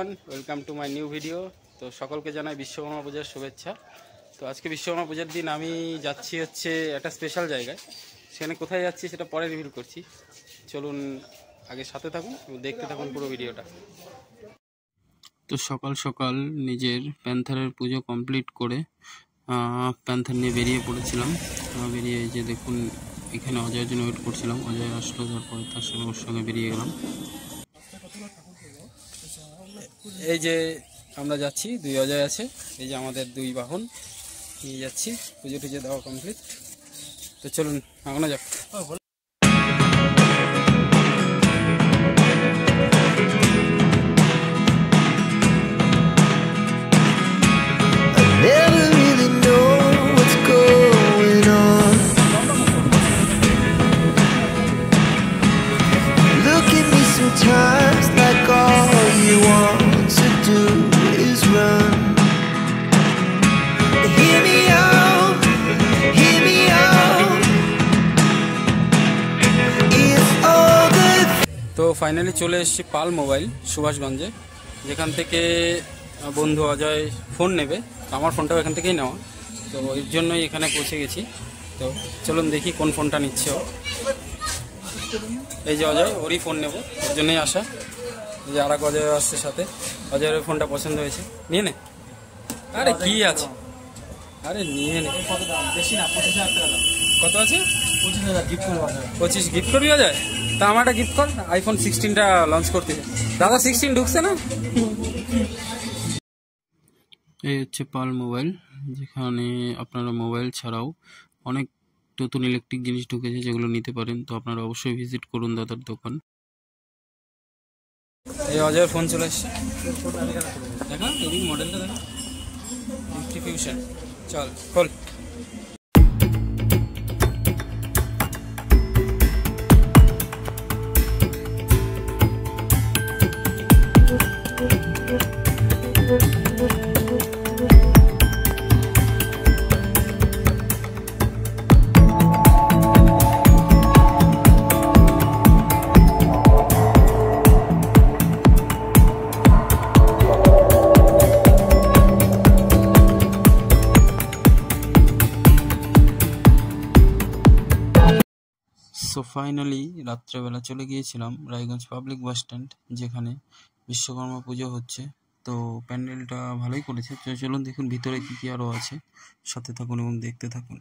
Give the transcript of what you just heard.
Everyone, welcome to my new video. তো সকলকে জানাই বিশ্বকর্মা পূজার শুভেচ্ছা। তো আজকে বিশ্বকর্মা পূজার দিন আমি যাচ্ছি হচ্ছে একটা স্পেশাল জায়গায়। সেখানে কোথায় যাচ্ছি সেটা পরে রিভিল করছি। চলুন আগে সাথে থাকুন এবং দেখতে থাকুন পুরো ভিডিওটা। তো সকাল সকাল নিজের প্যান্থারের পুজো কমপ্লিট করে প্যান্থার নিয়ে বেরিয়ে পড়েছিলাম। বেরিয়ে যে দেখুন এখানে অজয়ের জন্য ওয়েট করছিলাম। অজয় আসলো, তারপরে তার সঙ্গে ওর সঙ্গে বেরিয়ে গেলাম। এই যে আমরা যাচ্ছি, দুই অজয় আছে, এই যে আমাদের দুই বাহন নিয়ে যাচ্ছি। পুজো টুজো দেওয়া কমপ্লিট। তো চলুন আগানো যাক। Sometimes like all you want to do is run. Hear me out, hear me out. It's all the তো ফাইনালি চলে এসেছি পাল মোবাইল সুভাষগঞ্জে, যেখান থেকে বন্ধু অজয় ফোন নেবে। আমার ফোনটাও এখান থেকেই নেওয়া, তো এর জন্যই এখানে পৌঁছে গেছি। তো চলুন দেখি কোন ফোনটা নিচ্ছে ও। এই যে অজয়, ওরই ফোন নেবো, ওর জন্যই আসা। এই যে আর এক অজয় আসছে সাথে, অজয়ের ফোনটা পছন্দ হয়েছে, নিয়ে নে। আরে কি আছে, আরে নিয়ে নে। কত আছে? 25 গিফট করবি অজয়? তা আমার একটা গিফট কর, আইফোন 16টা লঞ্চ করতে। দাদা 16 ঢুকছে না? এই হচ্ছে পাল মোবাইল, যেখানে আপনারা মোবাইল ছাড়াও অনেক নতুন ইলেকট্রিক জিনিস ঢুকেছে যেগুলো নিতে পারেন। তো আপনারা অবশ্যই ভিজিট করুন দাদার দোকান। এই অজয়ের ফোন চলে এসছে, দেখা এদিক মডেলটা দেখা, ফিউশন। চল খোল। সো ফাইনালি রাত্রেবেলা চলে গিয়েছিলাম রায়গঞ্জ পাবলিক বাস স্ট্যান্ড, যেখানে বিশ্বকর্মা পুজো হচ্ছে। তো প্যান্ডেলটা ভালোই করেছে। তো চলুন দেখুন ভিতরে কি কি আরও আছে, সাথে থাকুন এবং দেখতে থাকুন।